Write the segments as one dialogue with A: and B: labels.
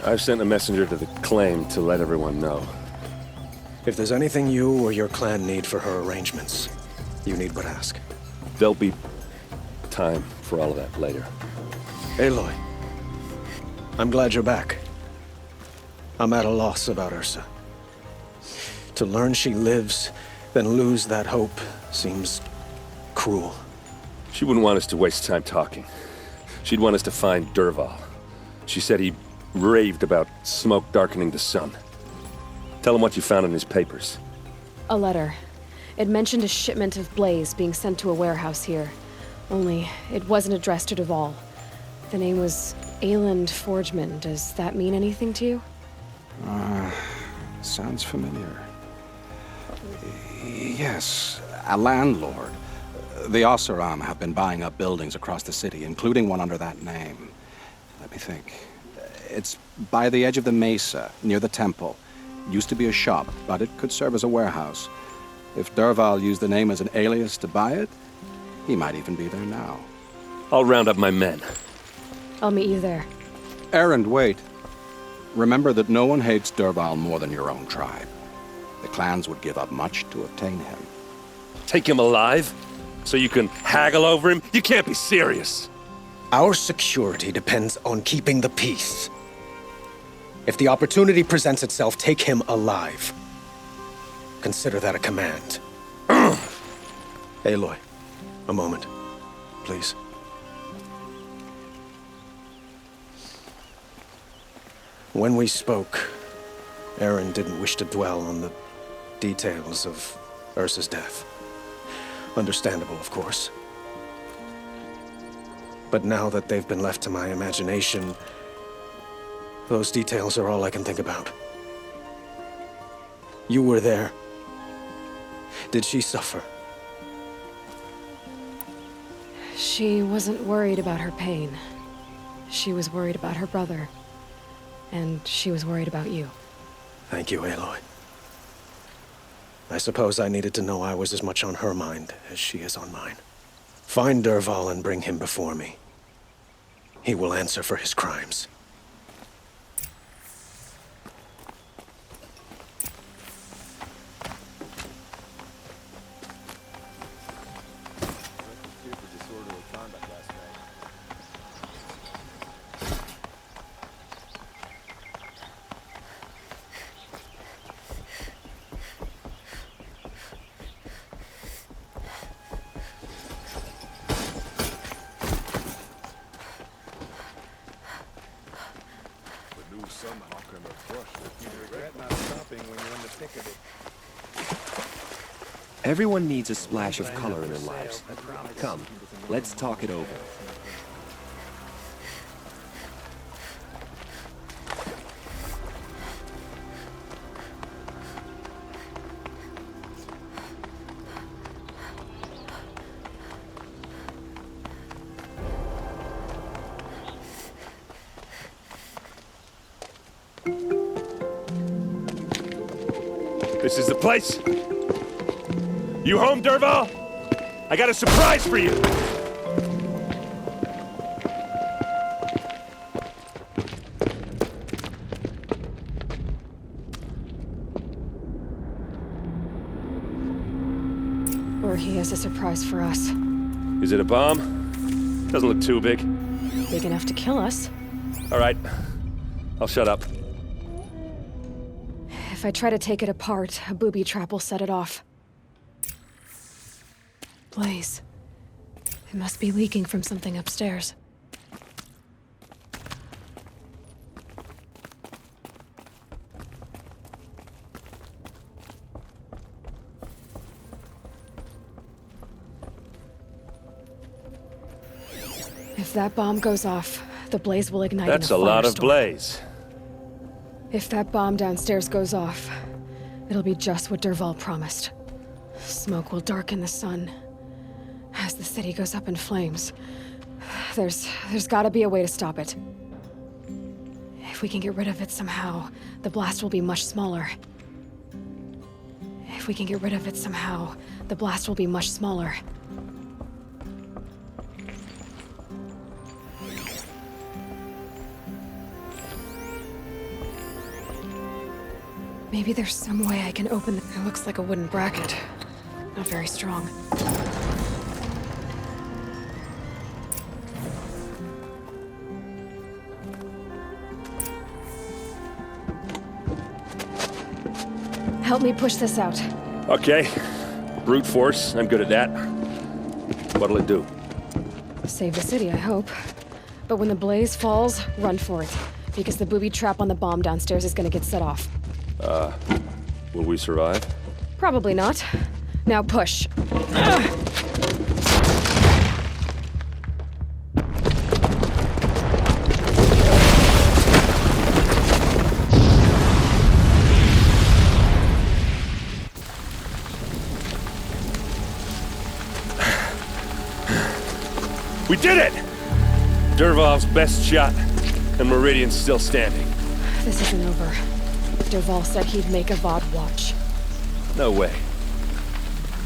A: I've sent a messenger to the claim to let everyone know.
B: If there's anything you or your clan need for her arrangements, you need but ask.
A: There'll be time for all of that later.
B: Aloy, I'm glad you're back. I'm at a loss about Ersa. To learn she lives, then lose that hope, seems cruel.
A: She wouldn't want us to waste time talking. She'd want us to find Dervahl. She said he raved about smoke darkening the sun. Tell him what you found in his papers.
C: A letter. It mentioned a shipment of blaze being sent to a warehouse here. Only, it wasn't addressed to Dervahl. The name was Erend Forgeman. Does that mean anything to you?
D: Sounds familiar. Yes, a landlord. The Oseram have been buying up buildings across the city, including one under that name. Let me think. It's by the edge of the mesa, near the temple. Used to be a shop, but it could serve as a warehouse. If Dervahl used the name as an alias to buy it, he might even be there now.
A: I'll round up my men.
C: I'll meet you there.
D: Erend, wait. Remember that no one hates Dervahl more than your own tribe. The clans would give up much to obtain him.
A: Take him alive? So you can haggle over him? You can't be serious.
B: Our security depends on keeping the peace. If the opportunity presents itself, take him alive. Consider that a command. Aloy, a moment, please. When we spoke, Erend didn't wish to dwell on the details of Ersa's death. Understandable, of course. But now that they've been left to my imagination, those details are all I can think about. You were there. Did she suffer?
C: She wasn't worried about her pain. She was worried about her brother. And she was worried about you.
B: Thank you, Aloy. I suppose I needed to know I was as much on her mind as she is on mine. Find Dervahl and bring him before me. He will answer for his crimes.
E: Everyone needs a splash of color in their lives. Come, let's talk it over.
A: This is the place. You home, Dervahl? I got a surprise for you!
C: Or he has a surprise for us.
A: Is it a bomb? Doesn't look too big.
C: Big enough to kill us.
A: All right. I'll shut up.
C: If I try to take it apart, a booby trap will set it off. Blaze. It must be leaking from something upstairs. If that bomb goes off, the blaze will ignite.
A: That's a lot of blaze.
C: If that bomb downstairs goes off, it'll be just what Dervahl promised. Smoke will darken the sun. As the city goes up in flames, there's gotta be a way to stop it. If we can get rid of it somehow, the blast will be much smaller. If we can get rid of it somehow, the blast will be much smaller. Maybe there's some way I can open It looks like a wooden bracket. Not very strong. Help me push this out.
A: Okay. Brute force, I'm good at that. What'll it do?
C: Save the city, I hope. But when the blaze falls, run for it. Because the booby trap on the bomb downstairs is gonna get set off.
A: Will we survive?
C: Probably not. Now push.
A: We did it! Dervahl's best shot, and Meridian's still standing.
C: This isn't over. Dervahl said he'd make Avad watch.
A: No way.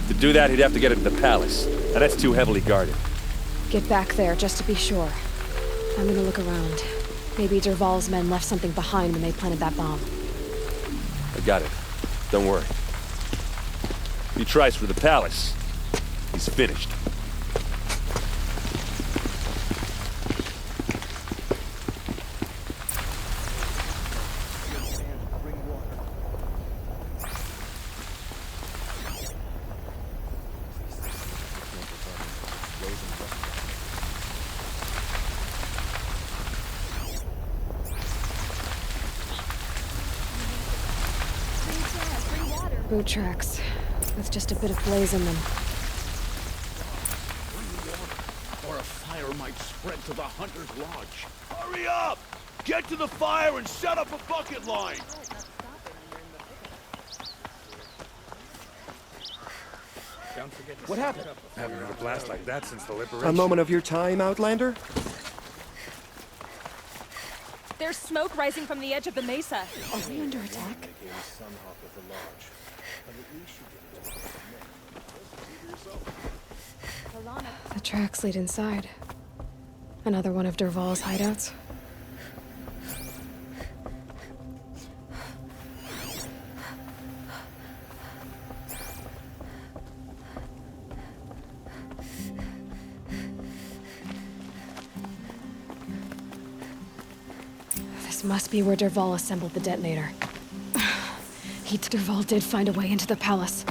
A: To do that, he'd have to get into the palace, and that's too heavily guarded.
C: Get back there, just to be sure. I'm gonna look around. Maybe Dervahl's men left something behind when they planted that bomb.
A: I got it. Don't worry. If he tries for the palace, he's finished.
C: Boot tracks, with just a bit of blaze in them.
F: Or a fire might spread to the Hunter's Lodge. Hurry up! Get to the fire and set up a bucket line!
E: What happened?
G: Haven't had a blast like that since the liberation.
E: A moment of your time, Outlander?
H: There's smoke rising from the edge of the mesa.
C: Are we under attack? The tracks lead inside. Another one of Dervahl's hideouts. This must be where Dervahl assembled the detonator. Dervahl did find a way into the palace.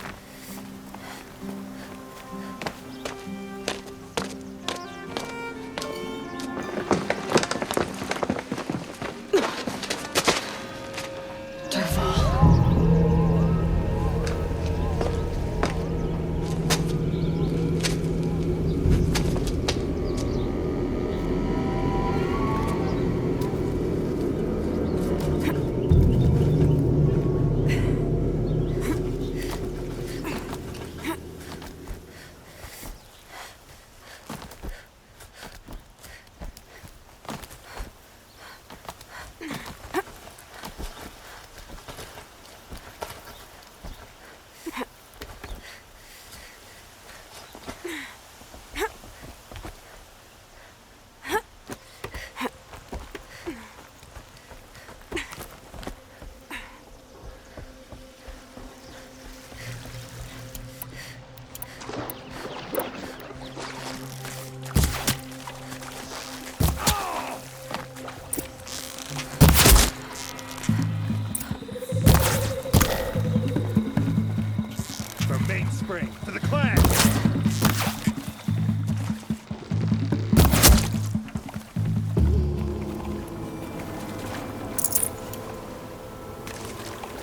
G: Mainspring to the clan!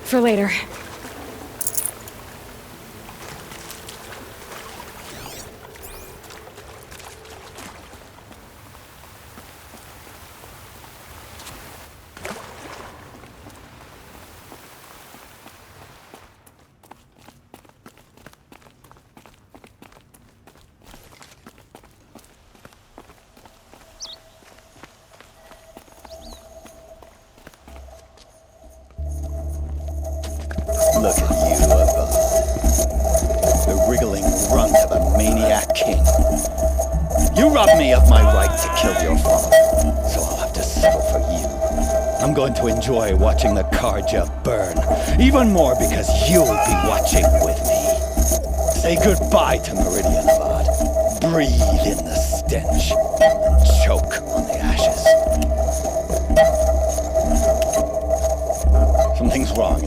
C: For later.
I: Look at you, Avad. The wriggling runt of a maniac king. You robbed me of my right to kill your father, so I'll have to settle for you. I'm going to enjoy watching the Karja burn. Even more because you'll be watching with me. Say goodbye to Meridian, Avad. Breathe in the stench and choke on the ashes. Something's wrong.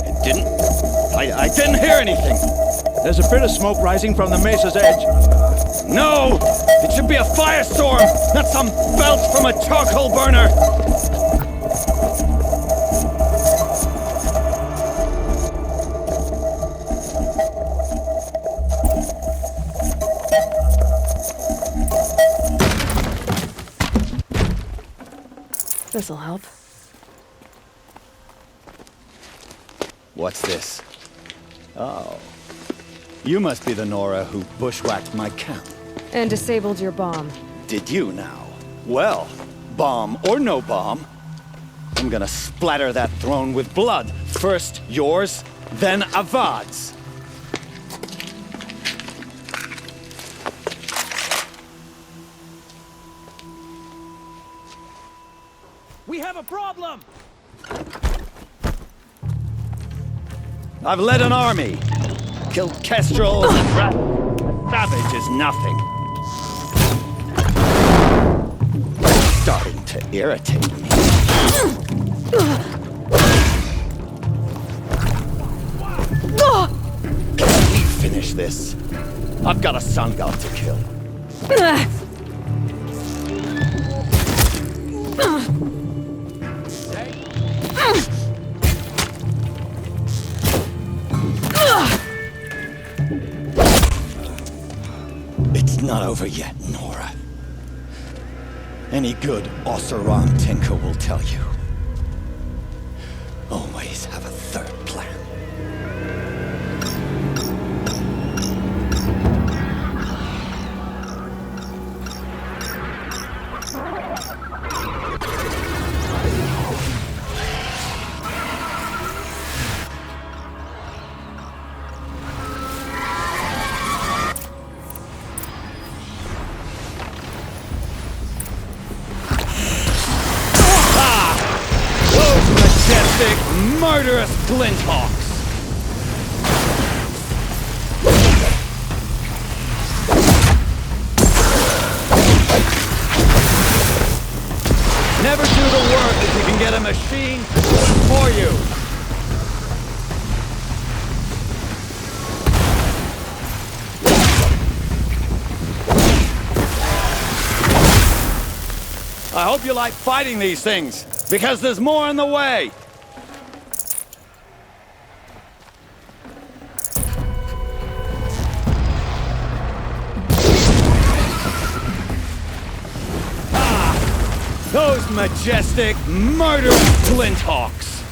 I: It didn't... I didn't hear anything.
F: There's a bit of smoke rising from the mesa's edge.
I: No! It should be a firestorm, not some belch from a charcoal burner!
C: This'll help.
I: What's this? Oh. You must be the Nora who bushwhacked my camp.
C: And disabled your bomb.
I: Did you now? Well, bomb or no bomb, I'm gonna splatter that throne with blood. First yours, then Avad's.
F: We have a problem!
I: I've led an army. Killed kestrels and rats. Savage is nothing. Starting to irritate me. Can we finish this? I've got a sun god to kill. It's not over yet, Nora. Any good Oseram tinker will tell you. Always have a third plan. Murderous glinthawks! Never do the work if you can get a machine to do it for you! I hope you like fighting these things, because there's more on the way! Those majestic, murderous glinthawks!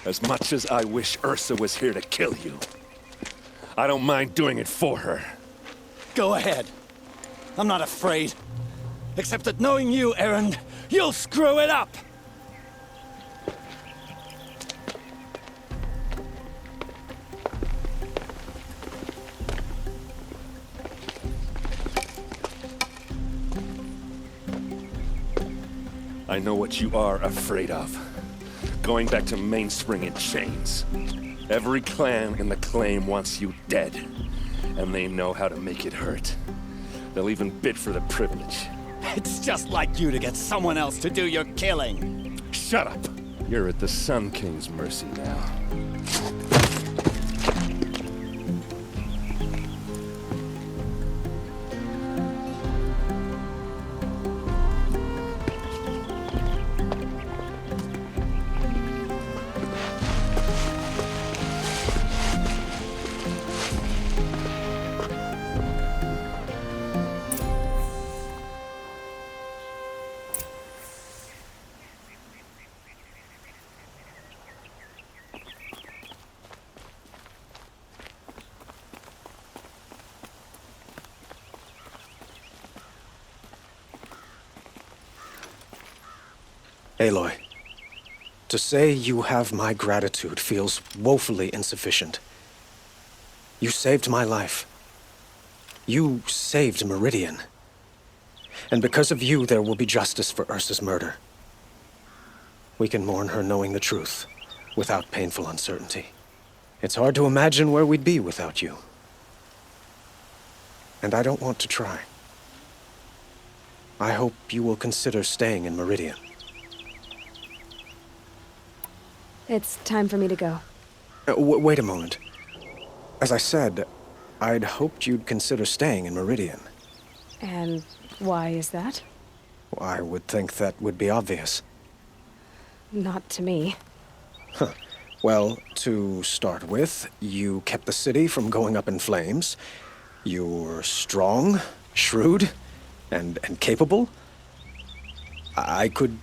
A: As much as I wish Ersa was here to kill you, I don't mind doing it for her.
I: Go ahead. I'm not afraid. Except that knowing you, Erend, you'll screw it up!
A: I know what you are afraid of. Going back to Mainspring in chains. Every clan in the claim wants you dead. And they know how to make it hurt. They'll even bid for the privilege.
I: It's just like you to get someone else to do your killing.
A: Shut up! You're at the Sun King's mercy now.
B: Aloy, to say you have my gratitude feels woefully insufficient. You saved my life. You saved Meridian. And because of you, there will be justice for Ersa's murder. We can mourn her knowing the truth, without painful uncertainty. It's hard to imagine where we'd be without you. And I don't want to try. I hope you will consider staying in Meridian.
C: It's time for me to go.
B: Wait a moment. As I said, I'd hoped you'd consider staying in Meridian.
C: And why is that?
B: I would think that would be obvious.
C: Not to me.
B: Huh. Well, to start with, you kept the city from going up in flames. You're strong, shrewd, and capable. I could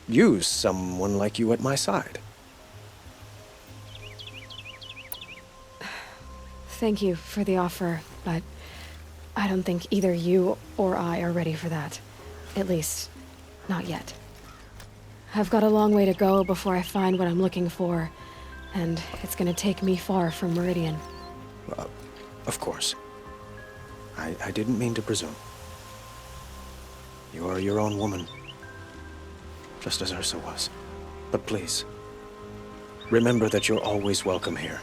B: use someone like you at my side.
C: Thank you for the offer, but I don't think either you or I are ready for that. At least, not yet. I've got a long way to go before I find what I'm looking for, and it's gonna take me far from Meridian.
B: Of course. I didn't mean to presume. You are your own woman, just as Ersa was. But please, remember that you're always welcome here.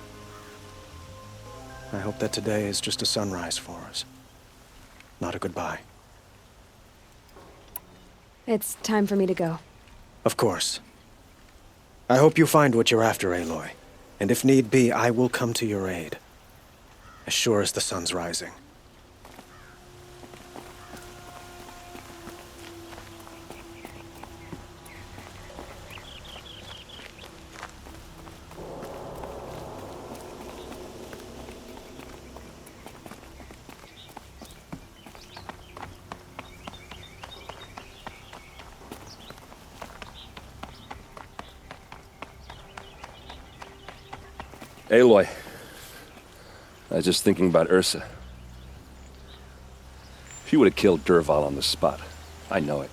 B: I hope that today is just a sunrise for us, not a goodbye.
C: It's time for me to go.
B: Of course. I hope you find what you're after, Aloy. And if need be, I will come to your aid. As sure as the sun's rising.
A: Aloy, I was just thinking about Ersa. She would have killed Dervahl on the spot. I know it.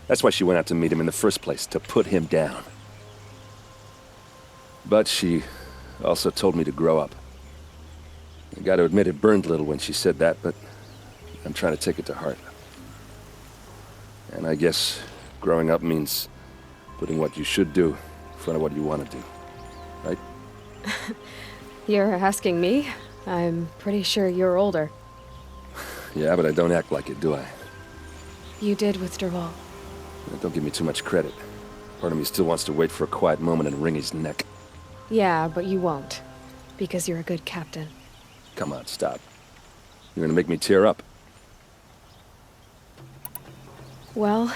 A: That's why she went out to meet him in the first place, to put him down. But she also told me to grow up. I gotta admit it burned a little when she said that, but I'm trying to take it to heart. And I guess growing up means putting what you should do in front of what you want to do, right?
C: You're asking me? I'm pretty sure you're older.
A: Yeah, but I don't act like it, do I?
C: You did with Dervahl.
A: Don't give me too much credit. Part of me still wants to wait for a quiet moment and wring his neck.
C: Yeah, but you won't. Because you're a good captain.
A: Come on, stop. You're gonna make me tear up.
C: Well...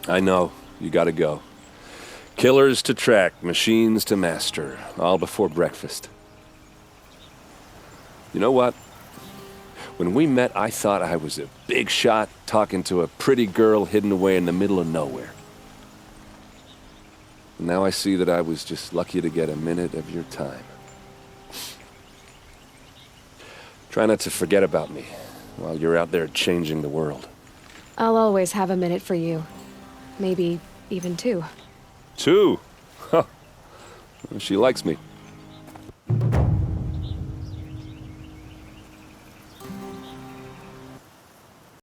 A: I know. You gotta go. Killers to track, machines to master. All before breakfast. You know what? When we met, I thought I was a big shot talking to a pretty girl hidden away in the middle of nowhere. And now I see that I was just lucky to get a minute of your time. Try not to forget about me while you're out there changing the world.
C: I'll always have a minute for you. Maybe even two.
A: 2? Huh. She likes me.